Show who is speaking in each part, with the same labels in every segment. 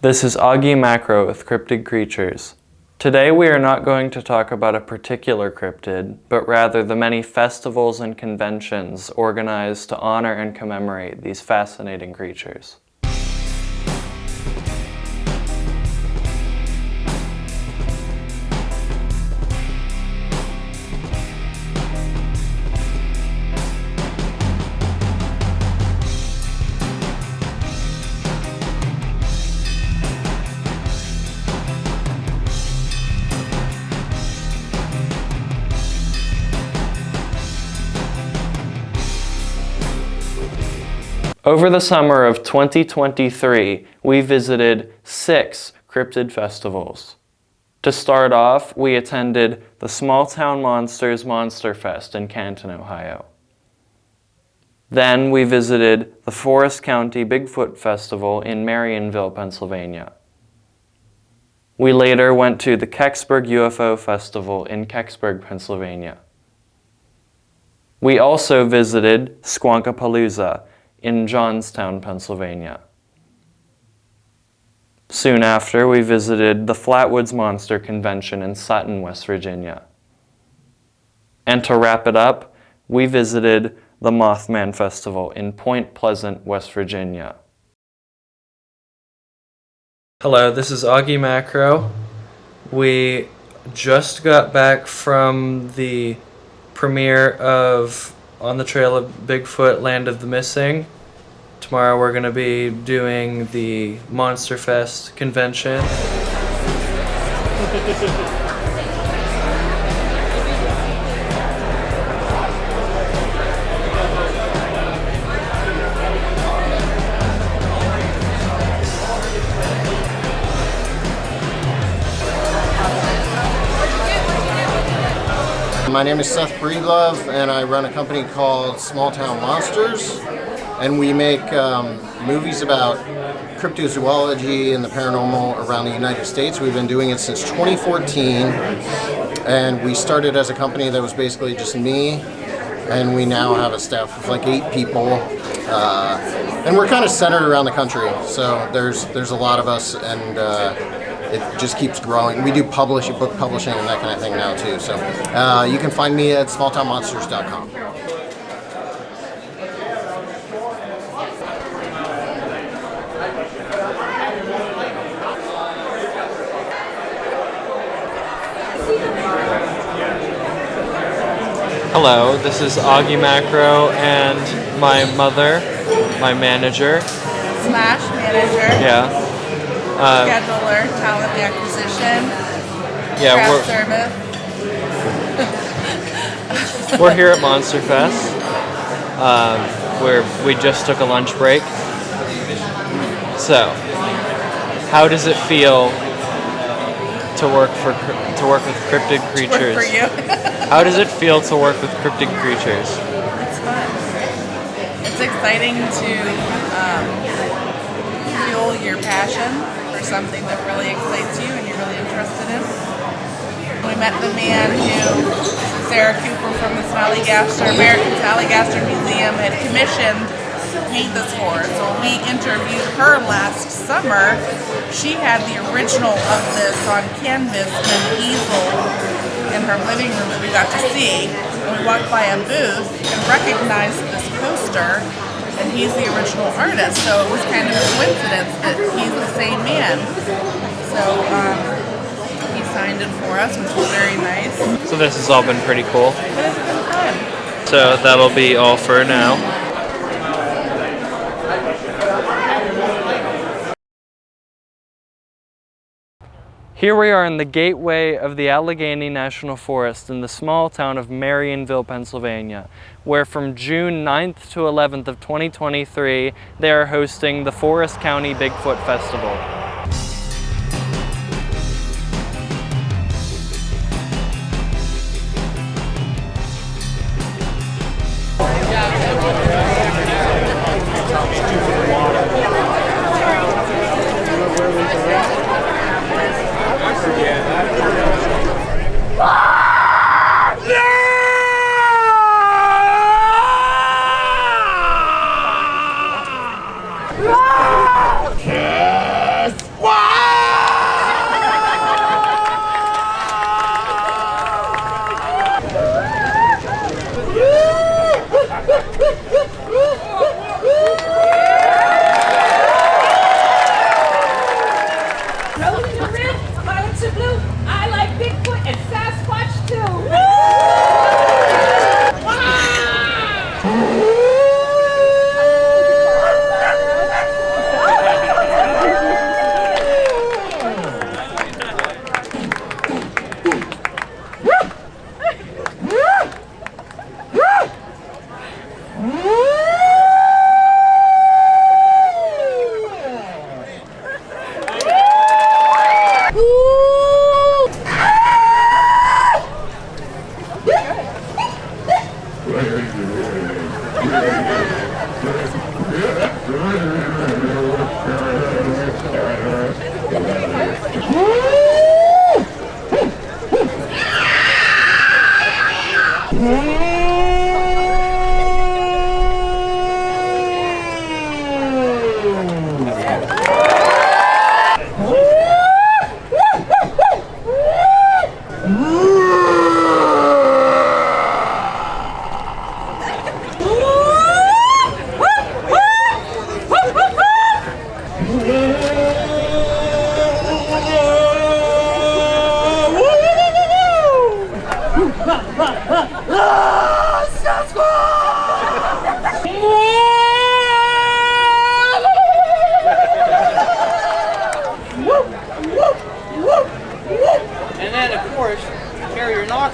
Speaker 1: This is Augie Macro with Cryptid Creatures. Today we are not going to talk about a particular cryptid, but rather the many festivals and conventions organized to honor and commemorate these fascinating creatures. Over the summer of 2023, we visited 6 cryptid festivals. To start off, we attended the Small Town Monsters Monster Fest in Canton, Ohio. Then we visited the Forest County Bigfoot Festival in Marienville, Pennsylvania. We later went to the Kecksburg UFO Festival in Kecksburg, Pennsylvania. We also visited Squonkapalooza in Johnstown, Pennsylvania. Soon after, we visited the Flatwoods Monster Convention in Sutton, West Virginia. And to wrap it up, we visited the Mothman Festival in Point Pleasant, West Virginia. Hello, this is Augie Macro. We just got back from the premiere of On the Trail of Bigfoot, Land of the Missing. Tomorrow we're going to be doing the Monster Fest convention.
Speaker 2: My name is Seth Breedlove, and I run a company called Small Town Monsters, and we make movies about cryptozoology and the paranormal around the United States. We've been doing it since 2014, and we started as a company that was basically just me, and we now have a staff of like 8 people, and we're kind of centered around the country, so there's a lot of us, and it just keeps growing. We do book publishing and that kind of thing now too. So you can find me at smalltownmonsters.com.
Speaker 1: Hello, this is Augie Macro and my mother, my manager.
Speaker 3: Slash manager.
Speaker 1: Yeah.
Speaker 3: Scheduler, talent acquisition, craft service.
Speaker 1: We're here at Monster Fest, where we just took a lunch break. So, how does it feel to work with cryptid creatures?
Speaker 3: Work for you.
Speaker 1: How does it feel to work with cryptid creatures?
Speaker 3: It's fun. It's exciting to fuel your passion for something that really excites you and you're really interested in. We met the man who Sarah Cooper from the American Snallygaster Museum had commissioned to paint this for. So we interviewed her last summer. She had the original of this on canvas and an easel in her living room that we got to see. And we walked by a booth and recognized this poster, and he's the original artist, so it was kind of a coincidence that he's the same man. So he signed it for us, which was very nice.
Speaker 1: So this has all been pretty cool.
Speaker 3: But it's been fun.
Speaker 1: So that'll be all for now. Here we are in the gateway of the Allegheny National Forest in the small town of Marienville, Pennsylvania, where from June 9th to 11th of 2023, they are hosting the Forest County Bigfoot Festival.
Speaker 4: Yes!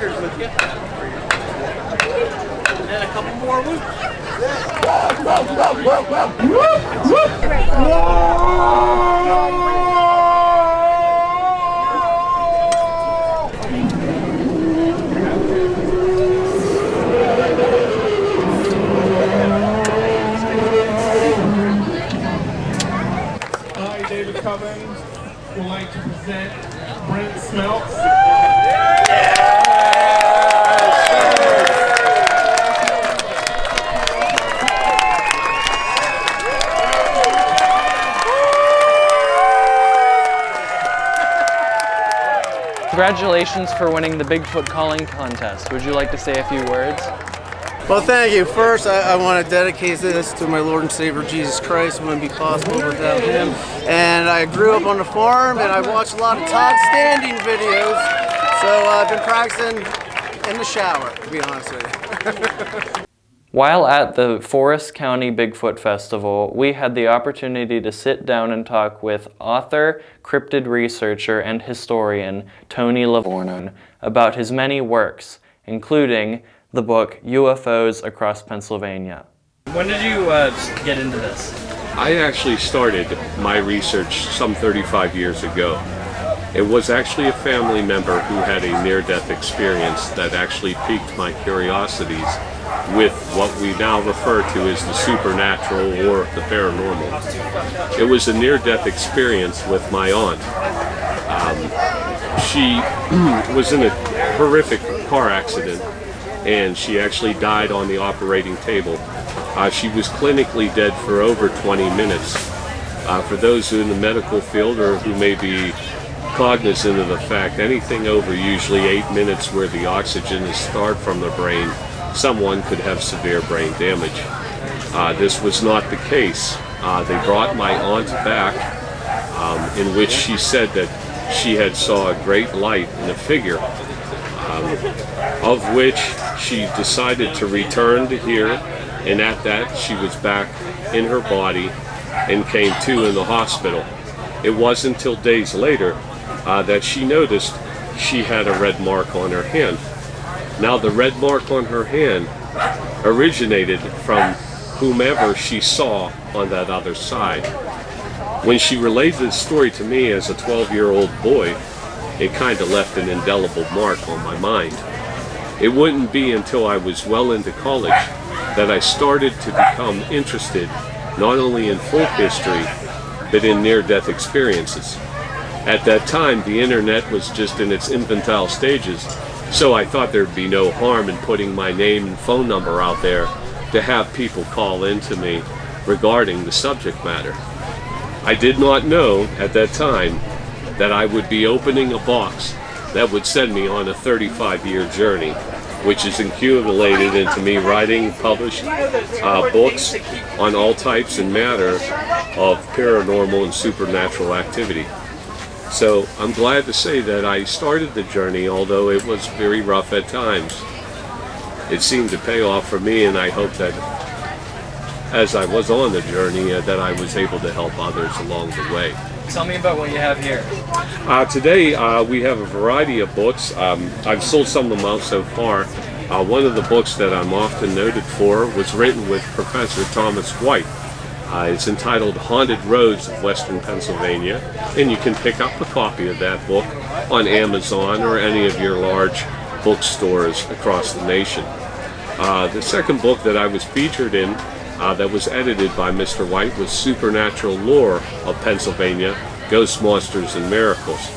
Speaker 4: stickers with you. And a couple more whoops.
Speaker 5: I, David Kollins, would like to present Brent Smelts.
Speaker 1: Congratulations for winning the Bigfoot Calling Contest. Would you like to say a few words?
Speaker 4: Well, thank you. First, I want to dedicate this to my Lord and Savior Jesus Christ. It wouldn't be possible without Him. And I grew up on the farm, and I watched a lot of Todd Standing videos. So I've been practicing in the shower, to be honest with you.
Speaker 1: While at the Forest County Bigfoot Festival, we had the opportunity to sit down and talk with author, cryptid researcher, and historian Tony Lavorgne about his many works, including the book UFOs Across Pennsylvania.
Speaker 6: When did you get into this?
Speaker 7: I actually started my research some 35 years ago. It was actually a family member who had a near-death experience that actually piqued my curiosities with what we now refer to as the supernatural or the paranormal. It was a near-death experience with my aunt. She was in a horrific car accident, and she actually died on the operating table. She was clinically dead for over 20 minutes. For those who are in the medical field or who may be cognizant of the fact, anything over usually 8 minutes where the oxygen is starved from the brain, someone could have severe brain damage. This was not the case. They brought my aunt back, in which she said that she had saw a great light in a figure, of which she decided to return to here, and at that she was back in her body and came to in the hospital. It wasn't until days later that she noticed she had a red mark on her hand. Now the red mark on her hand originated from whomever she saw on that other side. When she relayed this story to me as a 12-year-old boy, it kind of left an indelible mark on my mind. It wouldn't be until I was well into college that I started to become interested not only in folk history, but in near-death experiences. At that time, the internet was just in its infantile stages, so I thought there'd be no harm in putting my name and phone number out there to have people call in to me regarding the subject matter. I did not know at that time that I would be opening a box that would send me on a 35-year journey, which has accumulated into me writing, published books on all types and matter of paranormal and supernatural activity. So I'm glad to say that I started the journey, although it was very rough at times. It seemed to pay off for me, and I hope that as I was on the journey that I was able to help others along the way.
Speaker 6: Tell me about what you have here.
Speaker 7: Today we have a variety of books. I've sold some of them out so far. One of the books that I'm often noted for was written with Professor Thomas White. It's entitled Haunted Roads of Western Pennsylvania, and you can pick up a copy of that book on Amazon or any of your large bookstores across the nation. The second book that I was featured in that was edited by Mr. White was Supernatural Lore of Pennsylvania, Ghosts, Monsters, and Miracles.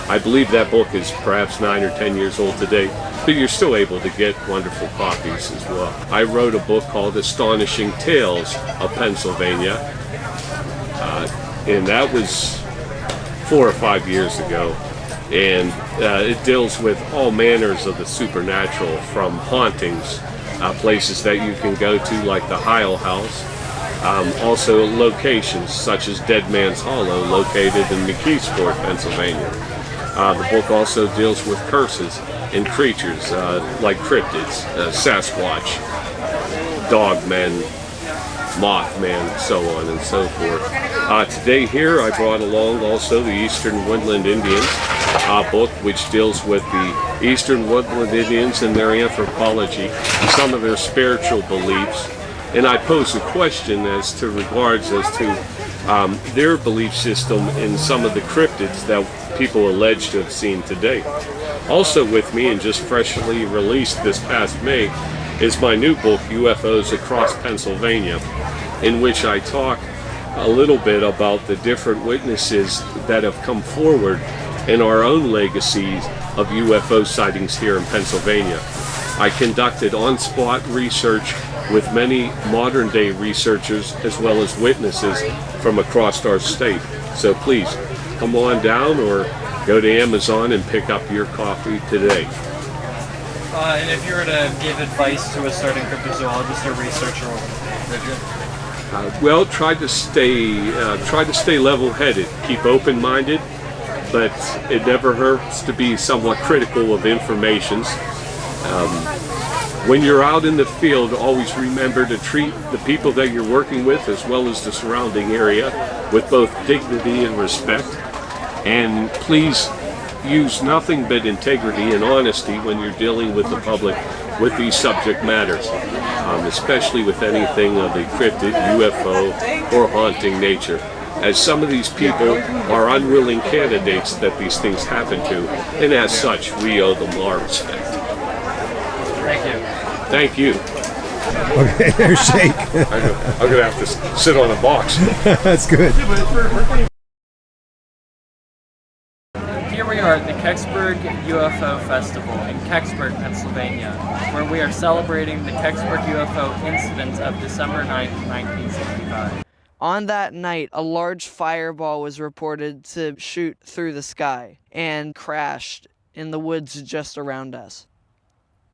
Speaker 7: I believe that book is perhaps 9 or 10 years old today, but you're still able to get wonderful copies as well. I wrote a book called Astonishing Tales of Pennsylvania, and that was 4 or 5 years ago. And it deals with all manners of the supernatural, from hauntings, places that you can go to like the Heil House, also locations such as Dead Man's Hollow located in McKeesport, Pennsylvania. The book also deals with curses and creatures like cryptids, Sasquatch, Dogmen, Mothman, so on and so forth. Today here I brought along also the Eastern Woodland Indians. book, which deals with the Eastern Woodland Indians and their anthropology, some of their spiritual beliefs. And I pose a question as to their belief system in some of the cryptids that people allege to have seen today. Also with me, and just freshly released this past May, is my new book, UFOs Across Pennsylvania, in which I talk a little bit about the different witnesses that have come forward in our own legacies of UFO sightings here in Pennsylvania. I conducted on-spot research with many modern-day researchers as well as witnesses from across our state. So please, come on down or go to Amazon and pick up your copy today.
Speaker 6: And if you were to give advice to a starting cryptozoologist or researcher,
Speaker 7: Well, try to stay level-headed, keep open-minded, but it never hurts to be somewhat critical of information. When you're out in the field, always remember to treat the people that you're working with as well as the surrounding area with both dignity and respect. And please use nothing but integrity and honesty when you're dealing with the public with these subject matters, especially with anything of a cryptid, UFO, or haunting nature, as some of these people are unwilling candidates that these things happen to, and as such, we owe them our respect.
Speaker 6: thank you.
Speaker 7: Thank you.
Speaker 8: Okay, there's Shake.
Speaker 7: I'm going to have to sit on a box.
Speaker 8: That's good.
Speaker 6: Here we are at the Kecksburg UFO Festival in Kecksburg, Pennsylvania, where we are celebrating the Kecksburg UFO incident of December 9th, 1965.
Speaker 9: On that night, a large fireball was reported to shoot through the sky and crashed in the woods just around us.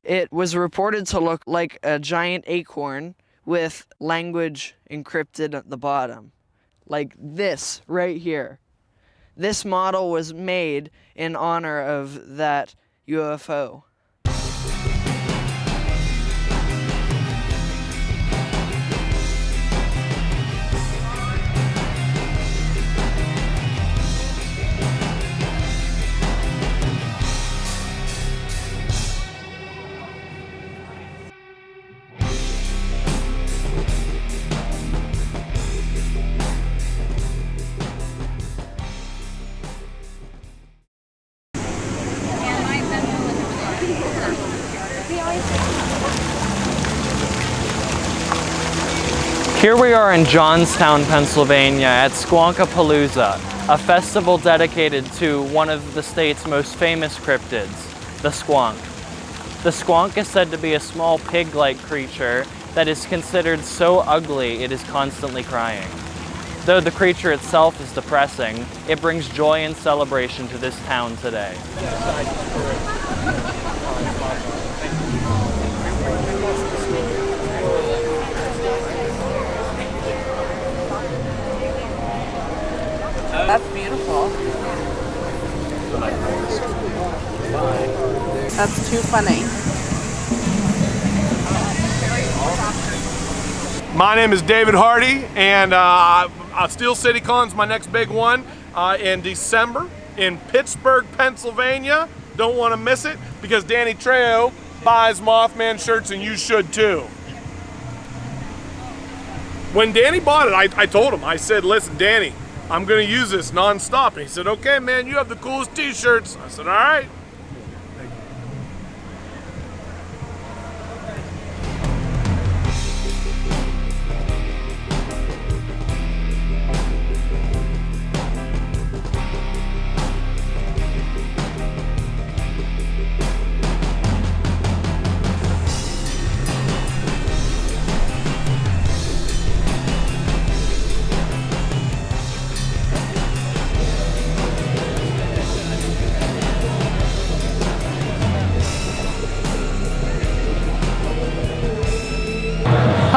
Speaker 9: It was reported to look like a giant acorn with language encrypted at the bottom, like this right here. This model was made in honor of that UFO.
Speaker 1: Here we are in Johnstown, Pennsylvania at Squonkapalooza, a festival dedicated to one of the state's most famous cryptids, the squonk. The squonk is said to be a small pig-like creature that is considered so ugly it is constantly crying. Though the creature itself is depressing, it brings joy and celebration to this town today.
Speaker 3: That's beautiful. That's too funny.
Speaker 5: My name is David Hardy, and Steel City Con's my next big one in December in Pittsburgh, Pennsylvania. Don't want to miss it because Danny Trejo buys Mothman shirts, and you should too. When Danny bought it, I told him, I said, listen, Danny, I'm going to use this non-stop. And he said, okay, man, you have the coolest t-shirts. I said, all right.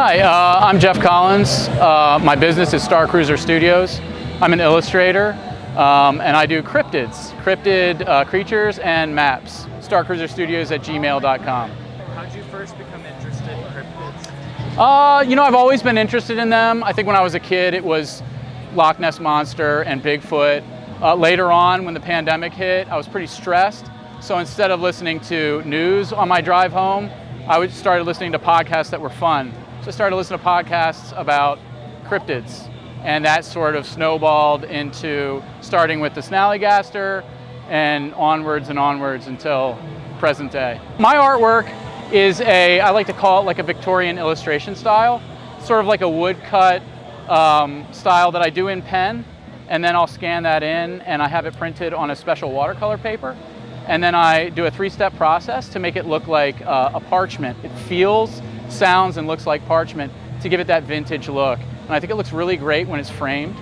Speaker 10: Hi, I'm Jeff Kollins. My business is Star Cruiser Studios. I'm an illustrator, and I do cryptid creatures and maps. StarCruiserStudios@gmail.com.
Speaker 6: How did you first become interested in cryptids?
Speaker 10: You know, I've always been interested in them. I think when I was a kid, it was Loch Ness Monster and Bigfoot. Later on, when the pandemic hit, I was pretty stressed. So instead of listening to news on my drive home, I started listening to podcasts that were fun. So I started listening to podcasts about cryptids, and that sort of snowballed into starting with the snallygaster and onwards until present day. My artwork is I like to call it like a Victorian illustration style, sort of like a woodcut style that I do in pen, and then I'll scan that in and I have it printed on a special watercolor paper. And then I do a 3-step process to make it look like a parchment. It feels, sounds, and looks like parchment to give it that vintage look. And I think it looks really great when it's framed.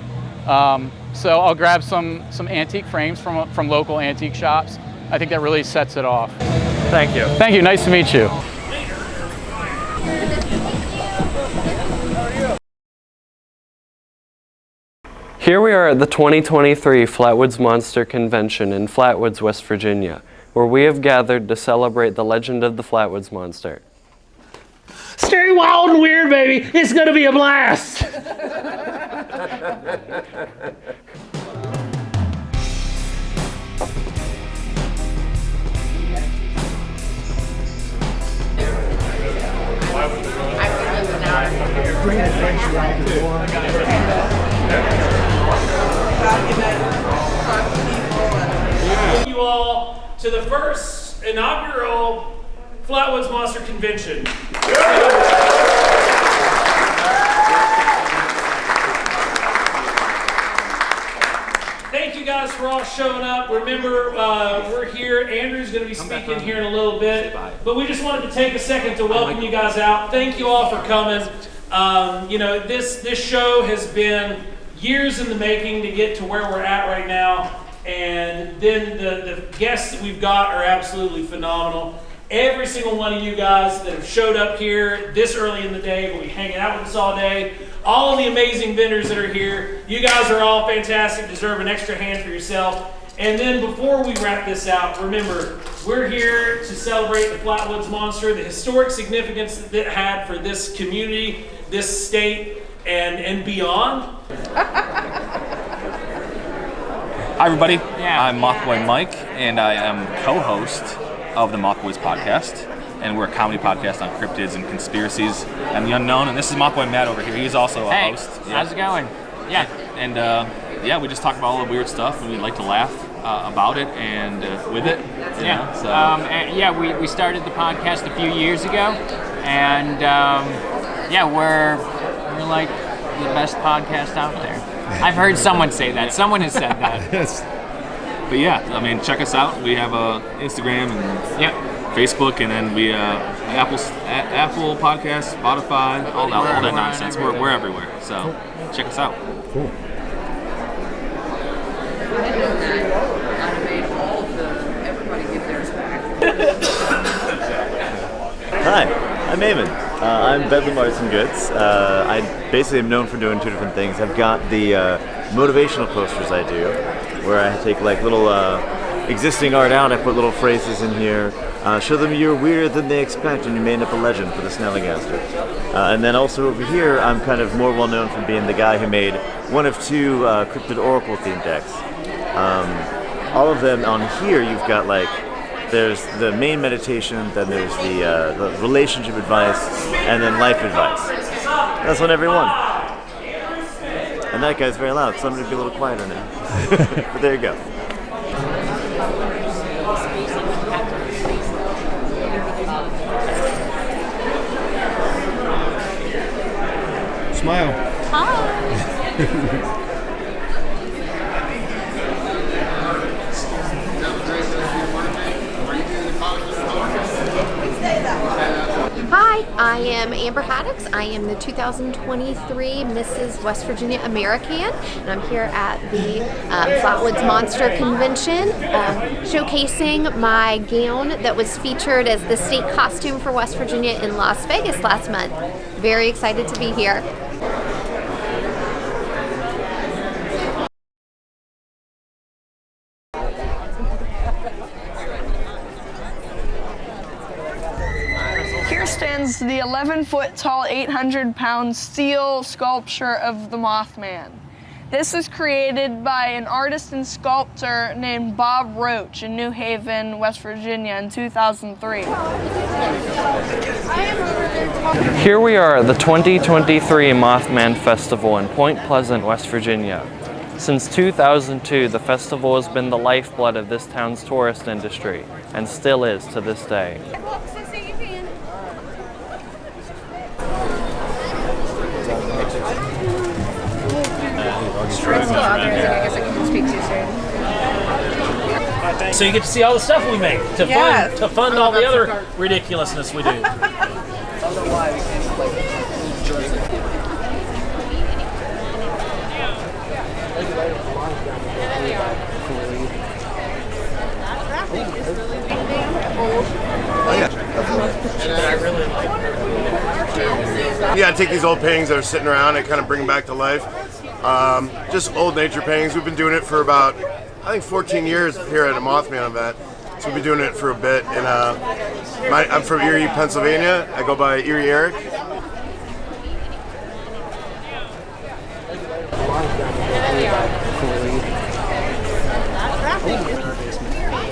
Speaker 10: So I'll grab some antique frames from local antique shops. I think that really sets it off.
Speaker 1: Thank you.
Speaker 10: Thank you, nice to meet you.
Speaker 1: Here we are at the 2023 Flatwoods Monster Convention in Flatwoods, West Virginia, where we have gathered to celebrate the legend of the Flatwoods Monster.
Speaker 11: Stay wild and weird, baby. It's gonna be a blast. Welcome you all to the first inaugural Flatwoods Monster Convention. Thank you guys for all showing up. Remember, we're here. Andrew's going to be speaking here in a little bit. But we just wanted to take a second to welcome you guys out. Thank you all for coming. You know, this show has been years in the making to get to where we're at right now. And then the guests that we've got are absolutely phenomenal. Every single one of you guys that have showed up here this early in the day, will be hanging out with us all day. All of the amazing vendors that are here, you guys are all fantastic, deserve an extra hand for yourself. And then before we wrap this out, remember, we're here to celebrate the Flatwoods Monster, the historic significance that it had for this community, this state, and beyond.
Speaker 12: Hi everybody, I'm Mothboy Mike, and I am co-host of the Mothboys podcast, and we're a comedy podcast on cryptids and conspiracies and the unknown. And this is Mothboy Matt over here. He's also a host.
Speaker 6: How's it going? Yeah.
Speaker 12: And yeah, we just talk about all the weird stuff, and we like to laugh about it and with it.
Speaker 6: Yeah.
Speaker 12: So.
Speaker 6: Yeah, we started the podcast a few years ago, and yeah, we're like the best podcast out there. I've heard someone say that. Someone has said that.
Speaker 8: Yes.
Speaker 12: But yeah, I mean, check us out. We have Instagram and Facebook, and then we Apple Podcasts, Spotify, all that nonsense. We're everywhere. So check us out.
Speaker 8: Cool.
Speaker 13: Hi, I'm Eamon. I'm Bedlam Arts and Goods. I basically am known for doing two different things. I've got the motivational posters I do, where I take like little existing art out, I put little phrases in here, show them you're weirder than they expect and you made up a legend for the snallygaster. And then also over here, I'm kind of more well known for being the guy who made one of two Cryptid Oracle themed decks. All of them on here, you've got like, there's the main meditation, then there's the relationship advice, and then life advice. That's on every one. And that guy's very loud, so I'm going to be a little quieter now. But there you go.
Speaker 8: Smile.
Speaker 14: Hi. Hi, I am Amber Haddix. I am the 2023 Mrs. West Virginia American, and I'm here at the Flatwoods Monster Convention, showcasing my gown that was featured as the state costume for West Virginia in Las Vegas last month. Very excited to be here.
Speaker 15: Stands the 11-foot tall, 800-pound steel sculpture of the Mothman. This was created by an artist and sculptor named Bob Roach in New Haven, West Virginia in 2003.
Speaker 1: Here we are at the 2023 Mothman Festival in Point Pleasant, West Virginia. Since 2002, the festival has been the lifeblood of this town's tourist industry, and still is to this day.
Speaker 11: So you get to see all the stuff we make to fund all the other ridiculousness we do.
Speaker 16: Yeah, I take these old paintings that are sitting around and kind of bring them back to life. Just old nature paintings. We've been doing it for about, I think, 14 years here at a Mothman event. So we've been doing it for a bit. And I'm from Erie, Pennsylvania. I go by Erie Eric.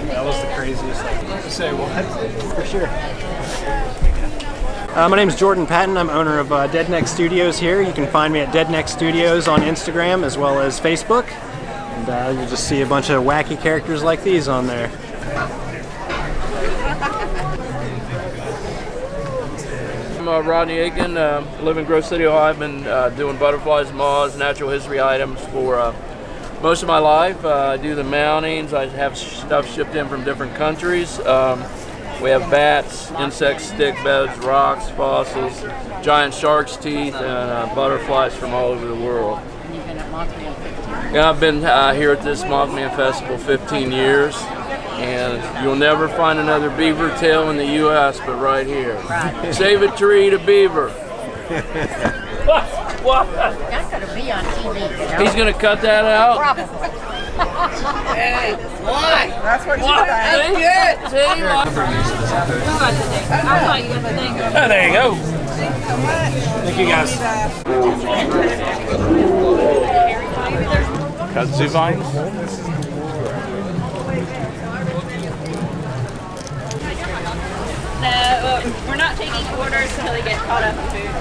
Speaker 17: That was the craziest thing to say. What? For sure. My name is Jordan Patton. I'm owner of Dead Neck Studios here. You can find me at Dead Neck Studios on Instagram as well as Facebook. And you'll just see a bunch of wacky characters like these on there.
Speaker 18: I'm Rodney Aiken, live in Grove City, Ohio. I've been doing butterflies, moths, natural history items for most of my life. I do the mountings. I have stuff shipped in from different countries. We have bats, insect stick beds, rocks, fossils, giant shark's teeth, and butterflies from all over the world.
Speaker 19: And you've been at Mothman 15?
Speaker 18: Yeah, I've been here at this Mothman Festival 15 years, and you'll never find another beaver tail in the U.S. but right here.
Speaker 19: Right.
Speaker 18: Save a tree to beaver. What?
Speaker 19: That's going to be on TV. You know?
Speaker 18: He's going to cut that out?
Speaker 19: Probably.
Speaker 3: Hey, why? That's what you
Speaker 18: What?
Speaker 3: That's
Speaker 18: See?
Speaker 3: good.
Speaker 18: See?
Speaker 11: Oh, there you go. Thank you guys.
Speaker 12: Kudzu vines?
Speaker 20: No, we're not taking orders until they get caught up in food.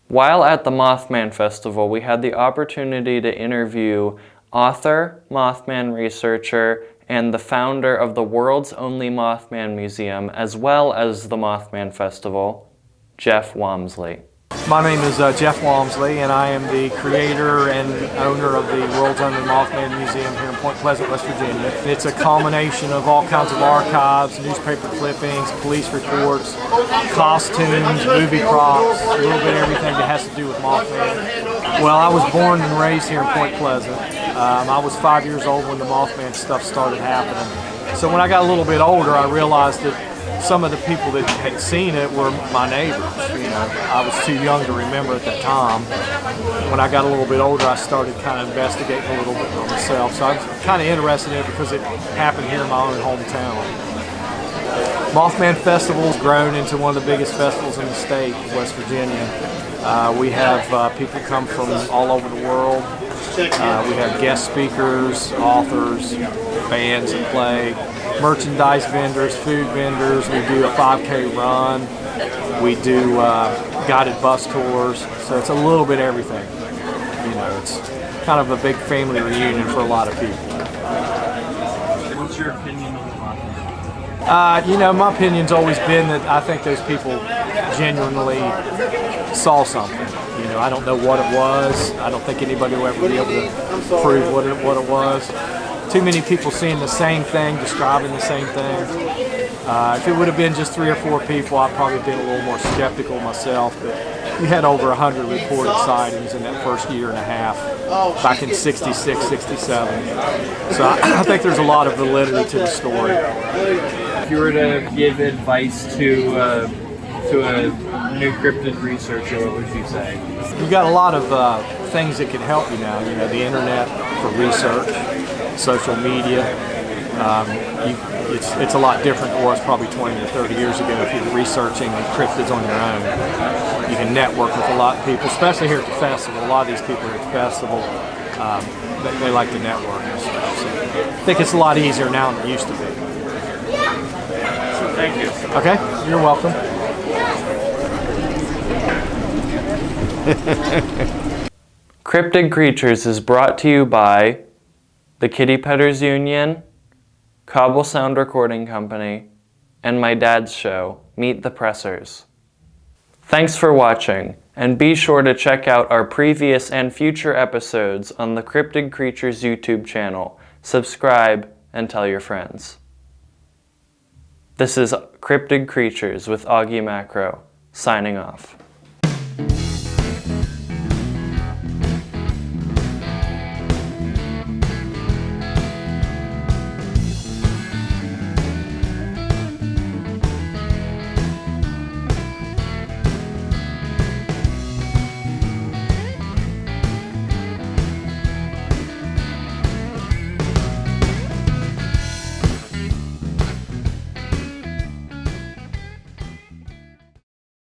Speaker 1: While at the Mothman Festival, we had the opportunity to interview author, Mothman researcher, and the founder of the world's only Mothman Museum, as well as the Mothman Festival, Jeff Wamsley.
Speaker 17: My name is Jeff Wamsley, and I am the creator and owner of the world's only Mothman Museum here in Point Pleasant, West Virginia. It's a culmination of all kinds of archives, newspaper clippings, police reports, costumes, movie props, a little bit of everything that has to do with Mothman. Well, I was born and raised here in Point Pleasant. I was 5 years old when the Mothman stuff started happening. So when I got a little bit older, I realized that some of the people that had seen it were my neighbors. You know, I was too young to remember at that time. When I got a little bit older, I started kind of investigating a little bit for myself. So I'm kind of interested in it because it happened here in my own hometown. Mothman Festival has grown into one of the biggest festivals in the state of West Virginia. We have people come from all over the world. We have guest speakers, authors, bands that play, merchandise vendors, food vendors. We do a 5K run. We do guided bus tours. So it's a little bit of everything. You know, it's kind of a big family reunion for a lot of people.
Speaker 6: What's your opinion on the Mothman?
Speaker 17: You know, my opinion's always been that I think those people genuinely saw something. You know, I don't know what it was. I don't think anybody will ever be able to prove what it was. Too many people seeing the same thing, describing the same thing. If it would have been just 3 or 4 people, I'd probably been a little more skeptical myself. But we had over 100 reported sightings in that first year and a half, back in '66, '67. So I think there's a lot of validity to the story.
Speaker 6: If you were to give advice to a new cryptid researcher, what would you say?
Speaker 17: You've got a lot of things that can help you now. You know, the internet for research, social media. It's a lot different than it was probably 20 or 30 years ago if you're researching cryptids on your own. You can network with a lot of people, especially here at the festival. A lot of these people here at the festival, they like to network and stuff. So I think it's a lot easier now than it used to be.
Speaker 11: Thank you.
Speaker 17: Okay, you're welcome.
Speaker 1: Cryptid Creatures is brought to you by the Kitty Petters Union, Cobble Sound Recording Company, and my dad's show, Meet the Pressers. Thanks for watching, and be sure to check out our previous and future episodes on the Cryptid Creatures YouTube channel. Subscribe and tell your friends. This is Cryptid Creatures with Augie Macro, signing off.